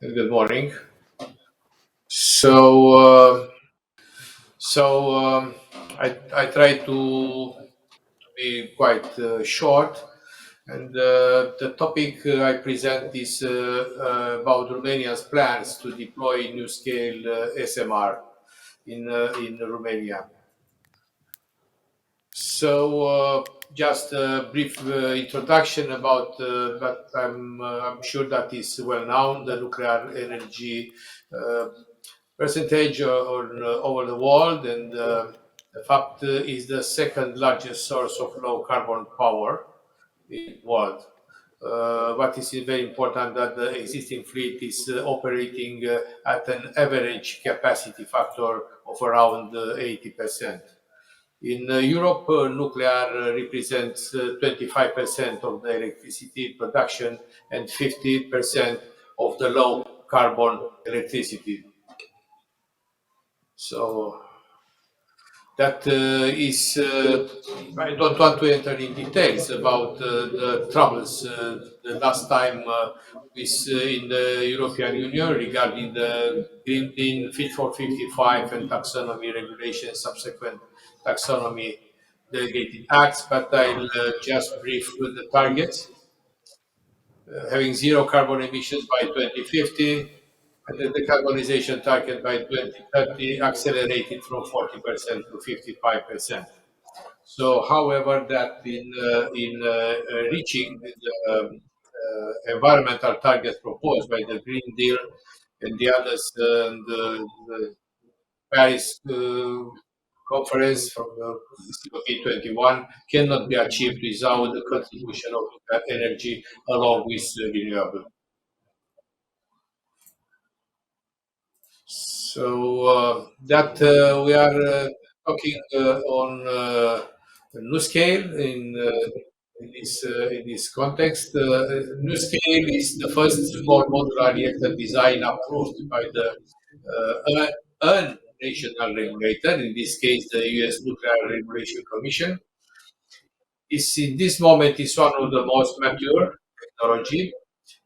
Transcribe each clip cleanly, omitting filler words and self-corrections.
Good morning. So, uh, so I try to be quite short, and the topic I present is about Romania's plans to deploy new-scale SMR in Romania. Just a brief introduction about, but I'm sure that is well known, the nuclear energy uh, percentage over the world, and the fact is the second largest source of low carbon power in the world. What is very important that the existing fleet is operating at an average capacity factor of around 80%. In Europe, nuclear represents 25% of the electricity production and 50% of the low carbon electricity. So that is, I don't want to enter in details about the troubles the last time in the European Union regarding the Green Deal, Fit for 55 and taxonomy regulations, subsequent taxonomy delegated acts, but I'll just brief the targets. Having zero carbon emissions by 2050, and the decarbonization target by 2030 accelerated from 40% to 55%. So, however, that in reaching the environmental targets proposed by the Green Deal and the others, the Paris conference from COP21 cannot be achieved without the contribution of energy along with renewable. So that we are talking on new scale in this context. New scale is the first small modular reactor design approved by the national regulator, in this case the U.S. Nuclear Regulation Commission. Is in this moment is one of the most mature technology,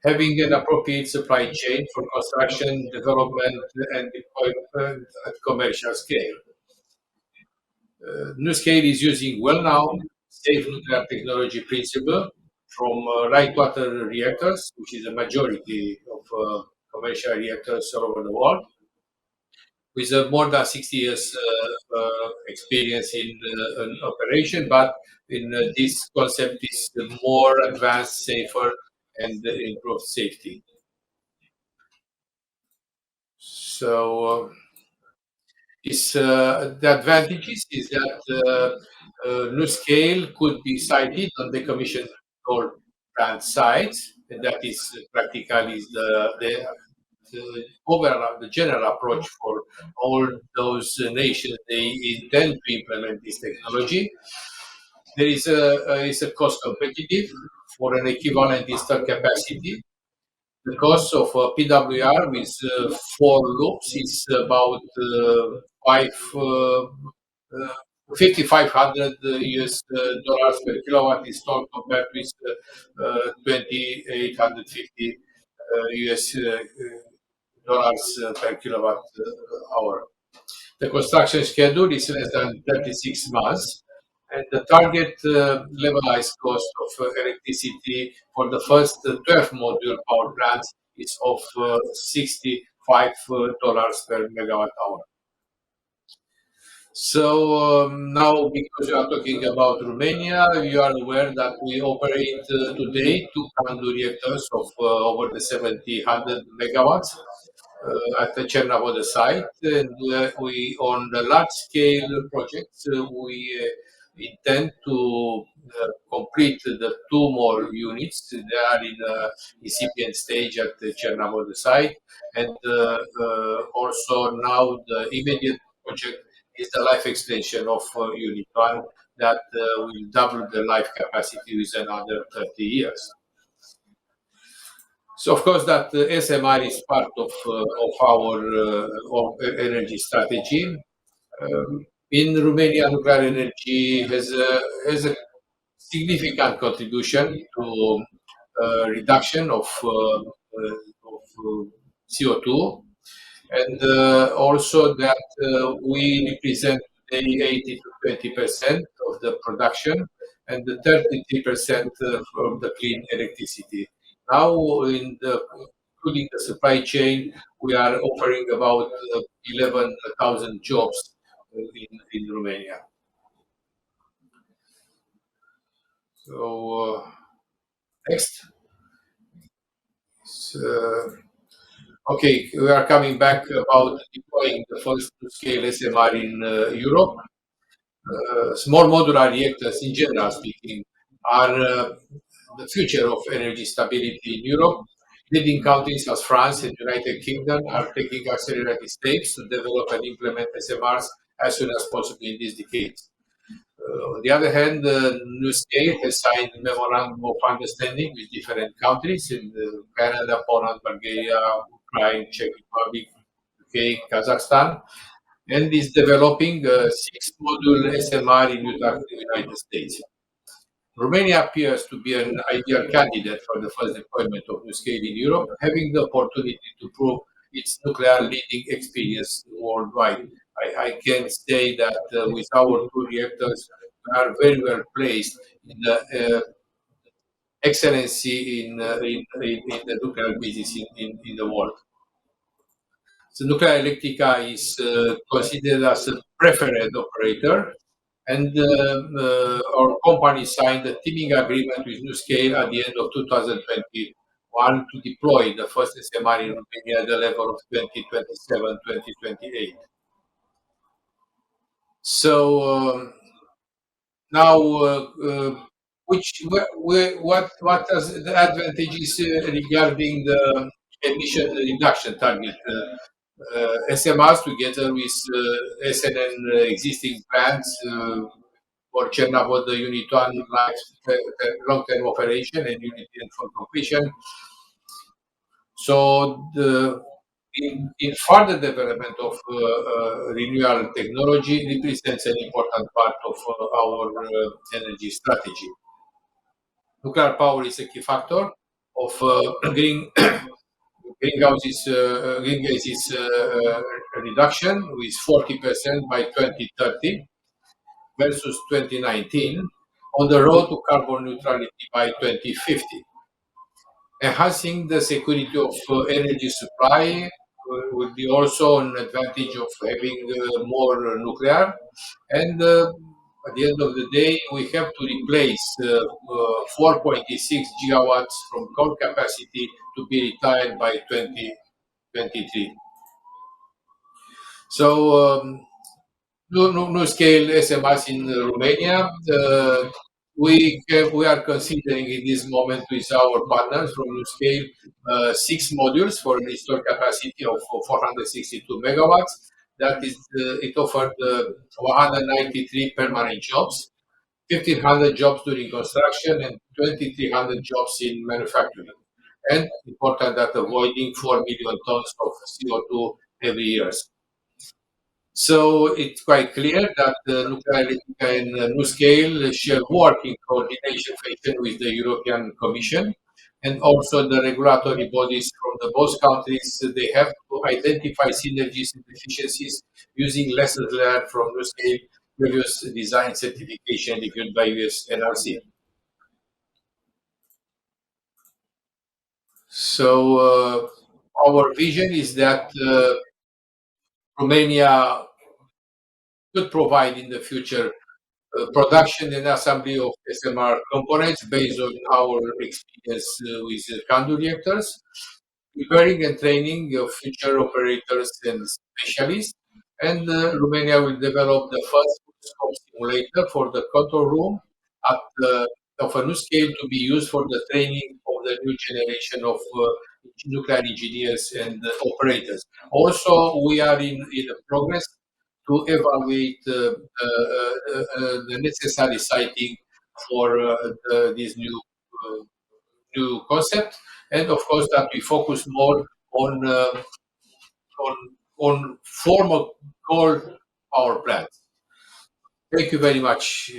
having an appropriate supply chain for construction, development, and deployment at commercial scale. NuScale is using well-known safe nuclear technology principle from light water reactors, which is a majority of commercial reactors all over the world, with more than 60 years experience in operation, but in this concept is more advanced, safer, and improved safety. So the advantages is that new scale could be sited on decommissioned coal plant sites, and that is practically the general approach for all those nations they intend to implement this technology. There is a cost competitive for an equivalent installed capacity. The cost of a PWR with four loops is about five. 5,500 US dollars per kilowatt installed compared with 2,850 US dollars per kilowatt hour. The construction schedule is less than 36 months, and the target levelized cost of electricity for the first 12 module power plants is of $65 per megawatt hour. So now, because you are talking about Romania, you are aware that we operate today two CANDU reactors of over the 7,000 megawatts at the Cernavoda site, and we on the large scale projects we intend to complete the two more units. They are in incipient stage at the Cernavoda site, and also now the immediate project is the life extension of Unit 1 that will double the life capacity with another 30 years. So, of course, that SMR is part of our energy strategy. In Romania, nuclear energy has a significant contribution to reduction of CO2, and also that we represent today 80 to 20% of the production and the 33% from the clean electricity. Now, including the supply chain, we are offering about 11,000 jobs in Romania. So, next. So, okay, we are coming back about deploying the first scale SMR in Europe. Small modular reactors, in general speaking, are the future of energy stability in Europe. Leading countries as France and United Kingdom are taking accelerated steps to develop and implement SMRs as soon as possible in this decade. On the other hand, the new state has signed a memorandum of understanding with different countries in Canada, Poland, Bulgaria, Ukraine, Czech Republic, UK, Kazakhstan, and is developing a six-module SMR in the United States. Romania appears to be an ideal candidate for the first deployment of NuScale in Europe, having the opportunity to prove its nuclear leading experience worldwide. I can say that with our two reactors, we are very well placed in the excellency in the nuclear business in the world. So Nuclearelectrica is considered as a preferred operator, and our company signed a teaming agreement with NuScale at the end of 2021 to deploy the first SMR in Romania at the level of 2027-2028. So now, what are the advantages regarding the emission reduction target? SMRs together with SNN existing plants for Chernobyl, the Unit 1 long-term operation and Unit 10 for completion. So in further development of renewable technology represents an important part of our energy strategy. Nuclear power is a key factor of green gases reduction with 40% by 2030 versus 2019 on the road to carbon neutrality by 2050. Enhancing the security of energy supply will be also an advantage of having more nuclear. And at the end of the day, we have to replace 4.6 gigawatts from coal capacity to be retired by 2023. So, no scale SMRs in Romania. We are considering in this moment with our partners from NuScale 6 modules for an installed capacity of 462 megawatts. That is, it offered 193 permanent jobs, 1,500 jobs during construction, and 2,300 jobs in manufacturing. And important that avoiding 4 million tons of CO2 every year. So it's quite clear that Nuclearelectrica and NuScale shall work in coordination fashion with the European Commission and also the regulatory bodies from the both countries. They have to identify synergies and efficiencies using lessons learned from NuScale previous design certification reviewed by US NRC. So our vision is that Romania could provide in the future production and assembly of SMR components based on our experience with CANDU reactors, preparing and training of future operators and specialists. And Romania will develop the first scope simulator for the control room at of a new scale to be used for the training of the new generation of nuclear engineers and operators. Also, we are in the progress to evaluate the necessary siting for this new concept, and of course that we focus more on on formal coal power plants. Thank you very much.